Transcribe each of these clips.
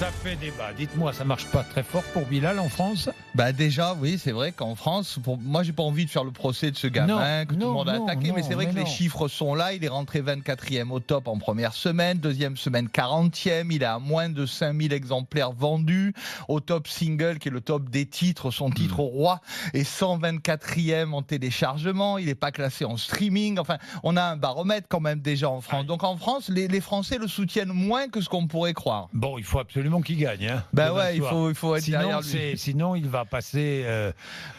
Ça fait débat. Dites-moi, ça marche pas très fort pour Bilal en France? Bah déjà, oui, c'est vrai qu'en France, moi, j'ai pas envie de faire le procès de ce gamin que tout le monde a attaqué, mais c'est vrai que les chiffres sont là. Il est rentré 24e au top en première semaine, deuxième semaine 40e. Il est à moins de 5000 exemplaires vendus. Au top single, qui est le top des titres, son titre au roi est 124e en téléchargement. Il n'est pas classé en streaming. Enfin, on a un baromètre quand même déjà en France. Donc en France, les Français le soutiennent moins que ce qu'on pourrait croire. Bon, il faut absolument qu'il gagne. Hein, bah ouais, il faut être derrière lui. Sinon, il va passer.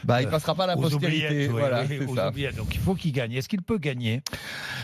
Il passera pas à la postérité. Voilà, aux oubliettes. Donc il faut qu'il gagne. Est-ce qu'il peut gagner?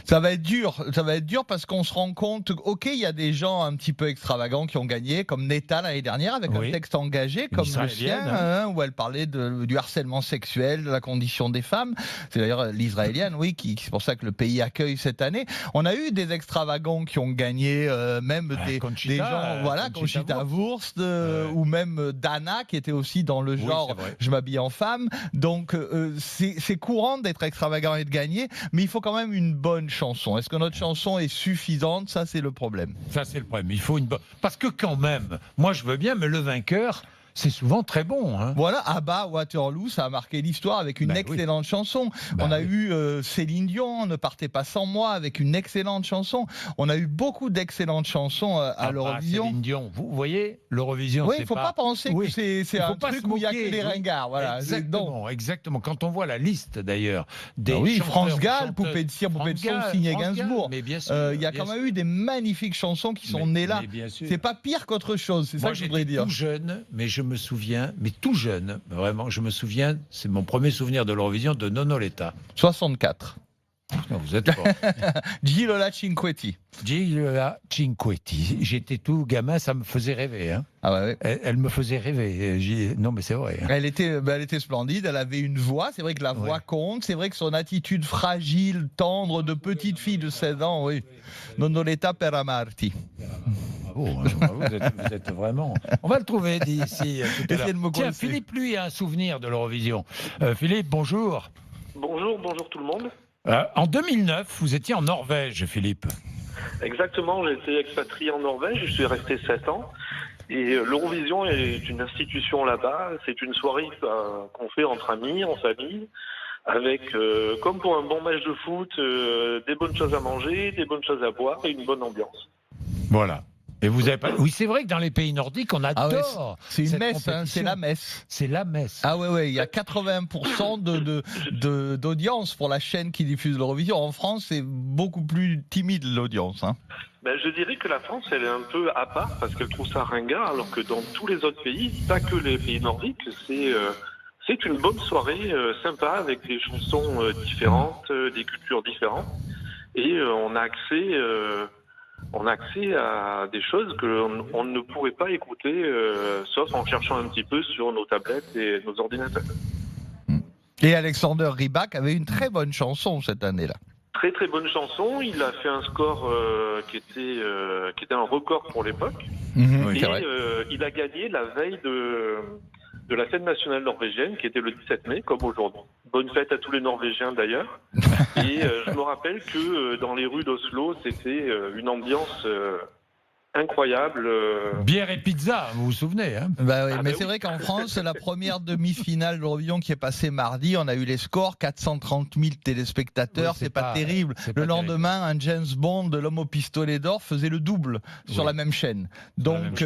Ça va être dur. Ça va être dur parce qu'on se rend compte. Ok, il y a des gens un petit peu extravagants qui ont gagné, comme Neta l'année dernière avec un texte engagé, comme le sien, où elle parlait du harcèlement sexuel, de la condition des femmes. C'est d'ailleurs l'israélienne, oui, c'est pour ça que le pays accueille cette année. On a eu des extravagants qui ont gagné, même des gens, voilà, Conchita Wurst, ou même Dana, qui était aussi dans le genre je m'habille en femme. Donc c'est courant d'être extravagant et de gagner, mais il faut quand même une bonne chanson. Est-ce que notre chanson est suffisante? Ça, c'est le problème. Ça, c'est le problème. Il faut une bonne. Parce que quand même, moi je veux bien, mais le vainqueur, c'est souvent très bon. Hein. Voilà, ABBA, Waterloo, ça a marqué l'histoire avec une excellente chanson. On a eu Céline Dion, Ne partez pas sans moi, avec une excellente chanson. On a eu beaucoup d'excellentes chansons à l'Eurovision. Céline Dion, vous voyez, l'Eurovision, oui, il ne faut pas penser que c'est un truc où il n'y a que les ringards. Voilà. Exactement. Quand on voit la liste, d'ailleurs, des France Gall, Poupée de cire, Poupée de son, signé Gainsbourg. Il y a quand même eu des magnifiques chansons qui sont nées là. C'est pas pire qu'autre chose, c'est ça que je voudrais dire. Tout jeune, mais je me souviens, mais tout jeune, vraiment, je me souviens, c'est mon premier souvenir de l'Eurovision, de Nonoletta. 64. Vous êtes fort. Gigliola Cinquetti. Gigliola Cinquetti. J'étais tout gamin, ça me faisait rêver. Hein. Ah ouais. Elle me faisait rêver. Non, mais c'est vrai. Hein. Elle était splendide. Elle avait une voix. C'est vrai que la voix compte. C'est vrai que son attitude fragile, tendre, de petite fille de 16 ans, oui. Nonoletta per amarti. Bravo, vous êtes vraiment. On va le trouver d'ici tout à l'heure. Tiens, Philippe, lui, a un souvenir de l'Eurovision. Philippe, bonjour. Bonjour tout le monde. En 2009, vous étiez en Norvège, Philippe. Exactement, j'ai été expatrié en Norvège, je suis resté 7 ans. Et l'Eurovision est une institution là-bas, c'est une soirée qu'on fait entre amis, en famille, avec, comme pour un bon match de foot, des bonnes choses à manger, des bonnes choses à boire et une bonne ambiance. Voilà. Et vous avez pas... Oui, c'est vrai que dans les pays nordiques, on adore. C'est une messe, c'est la messe. C'est la messe. Ah ouais, il y a 80% d'audience pour la chaîne qui diffuse l'Eurovision. En France, c'est beaucoup plus timide l'audience. Hein. Je dirais que la France, elle est un peu à part parce qu'elle trouve ça ringard, alors que dans tous les autres pays, pas que les pays nordiques, c'est une bonne soirée sympa avec des chansons différentes, des cultures différentes, et on a accès à des choses qu'on ne pourrait pas écouter, sauf en cherchant un petit peu sur nos tablettes et nos ordinateurs. Et Alexander Rybak avait une très bonne chanson cette année-là. Très très bonne chanson. Il a fait un score qui était un record pour l'époque. Il a gagné la veille de la fête nationale norvégienne, qui était le 17 mai, comme aujourd'hui. Bonne fête à tous les Norvégiens d'ailleurs. Et je me rappelle que dans les rues d'Oslo, c'était une ambiance incroyable. Bière et pizza, vous vous souvenez hein? C'est vrai qu'en France, la première demi-finale de l'Eurovision qui est passée mardi, on a eu les scores, 430 000 téléspectateurs, c'est pas terrible. Le lendemain, un James Bond de l'homme au pistolet d'or faisait le double sur la même chaîne. Donc,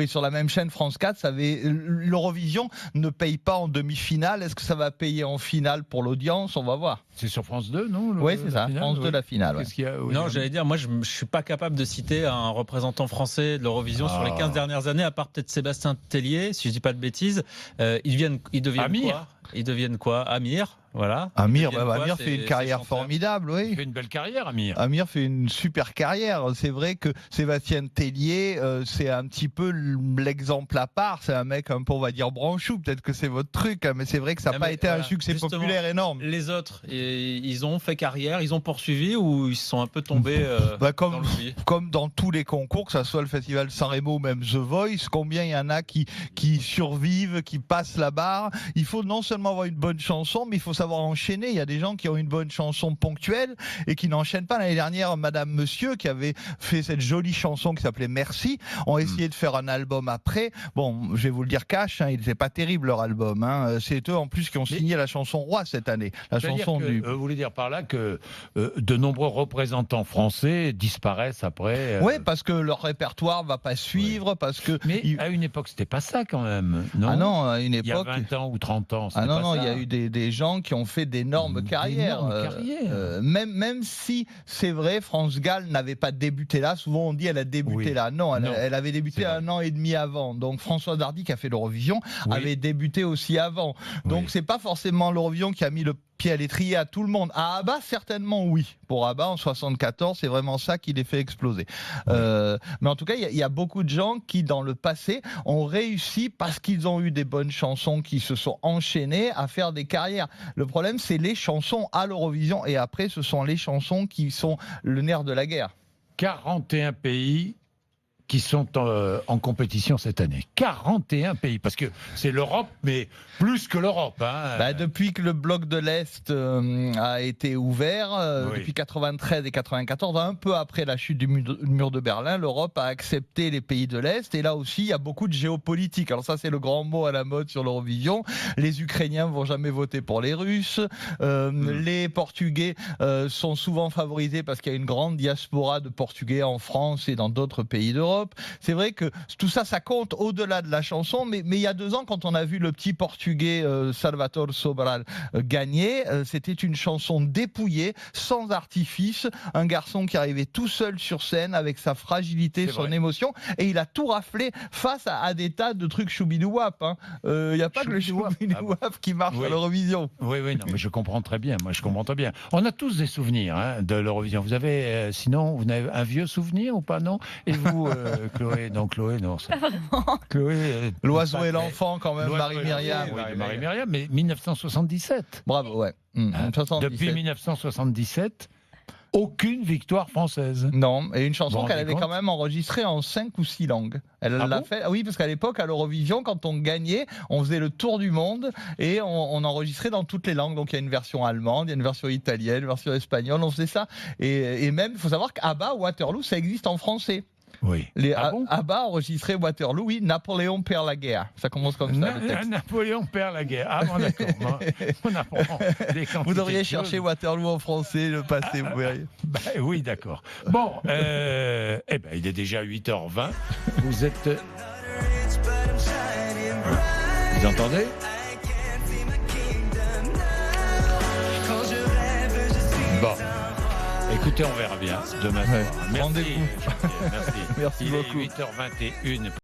sur la même chaîne, France 4, l'Eurovision ne paye pas en demi-finale. Est-ce que ça va payer en finale pour l'audience? On va voir. C'est sur France 2, non? Oui, c'est ça, France 2, la finale. Non, j'allais dire, moi, je ne suis pas capable de citer un représentant français de l'Eurovision sur les 15 dernières années, à part peut-être Sébastien Tellier, si je ne dis pas de bêtises. Ils deviennent quoi? Ils deviennent quoi? Amir, voilà. Amir fait une carrière formidable, oui. Il fait une belle carrière, Amir. Amir fait une super carrière. C'est vrai que Sébastien Tellier, c'est un petit peu l'exemple à part. C'est un mec un peu, on va dire, branchou. Peut-être que c'est votre truc, mais c'est vrai que ça n'a pas été un succès populaire énorme. Les autres, ils ont fait carrière, ils ont poursuivi ou ils sont un peu tombés dans l'oubli? Comme dans tous les concours, que ce soit le Festival Sanremo ou même The Voice, combien il y en a qui survivent, qui passent la barre. Il faut non seulement seulement avoir une bonne chanson, mais il faut savoir enchaîner. Il y a des gens qui ont une bonne chanson ponctuelle et qui n'enchaînent pas. L'année dernière, Madame Monsieur, qui avait fait cette jolie chanson qui s'appelait Merci, ont essayé de faire un album après. Bon, je vais vous le dire cash, il n'était pas terrible leur album. C'est eux en plus qui ont signé la chanson Roi cette année. La chanson vous voulez dire par là que de nombreux représentants français disparaissent après Oui, parce que leur répertoire va pas suivre, parce que... Mais à une époque, c'était pas ça quand même, non? Ah non, à une époque... Il y a 20 ans ou 30 ans, c'était pas ça. Il y a eu des gens qui ont fait d'énormes carrières. Même si, c'est vrai, France Gall n'avait pas débuté là. Souvent, on dit elle a débuté là. Non, elle avait débuté 1 an et demi avant. Donc, Françoise Hardy, qui a fait l'Eurovision, avait débuté aussi avant. Donc, c'est pas forcément l'Eurovision qui a mis le pied à l'étrier à tout le monde. À ABBA, certainement oui. Pour ABBA, en 74, c'est vraiment ça qui les fait exploser. Mais en tout cas, il y a beaucoup de gens qui, dans le passé, ont réussi parce qu'ils ont eu des bonnes chansons qui se sont enchaînées à faire des carrières. Le problème, c'est les chansons à l'Eurovision et après, ce sont les chansons qui sont le nerf de la guerre. 41 pays qui sont en compétition cette année. 41 pays, parce que c'est l'Europe, mais plus que l'Europe. Depuis que le bloc de l'Est a été ouvert, depuis 93 et 94, un peu après la chute du mur de Berlin, l'Europe a accepté les pays de l'Est, et là aussi, il y a beaucoup de géopolitique. Alors ça, c'est le grand mot à la mode sur l'Eurovision. Les Ukrainiens vont jamais voter pour les Russes. Les Portugais sont souvent favorisés parce qu'il y a une grande diaspora de Portugais en France et dans d'autres pays d'Europe. C'est vrai que tout ça, ça compte au-delà de la chanson, mais il y a 2 ans, quand on a vu le petit Portugais Salvatore Sobral gagner, c'était une chanson dépouillée, sans artifice, un garçon qui arrivait tout seul sur scène avec sa fragilité, son émotion, et il a tout raflé face à des tas de trucs choubidouap. Il n'y a pas que le choubidouap qui marche à l'Eurovision. Oui, non, mais je comprends très bien. Moi, je comprends très bien. On a tous des souvenirs de l'Eurovision. Vous avez, sinon, vous avez un vieux souvenir ou pas, non? Et vous Chloé, non. Pas vraiment. Chloé, l'oiseau et l'enfant, quand même, Marie-Myriam. Marie-Myriam, mais 1977. Bravo, ouais. 77. Depuis 1977, aucune victoire française. Non, et une chanson qu'elle avait quand même enregistrée en 5 ou 6 langues. Elle l'a fait. Oui, parce qu'à l'époque, à l'Eurovision, quand on gagnait, on faisait le tour du monde et on enregistrait dans toutes les langues. Donc il y a une version allemande, il y a une version italienne, une version espagnole, on faisait ça. Et même, il faut savoir qu'ABBA, Waterloo, ça existe en français. Oui. ABBA enregistré Waterloo, oui, Napoléon perd la guerre. Ça commence comme ça. Le texte. Napoléon perd la guerre. Ah bon, d'accord. On apprend des quantités. Vous devriez chercher Waterloo en français, le passé, vous verriez. Oui, d'accord. Bon, il est déjà 8h20. Vous êtes... Vous entendez ? Bon. Écoutez, on verra bien demain. Rendez-vous. Merci. Merci beaucoup. Il est 8h21.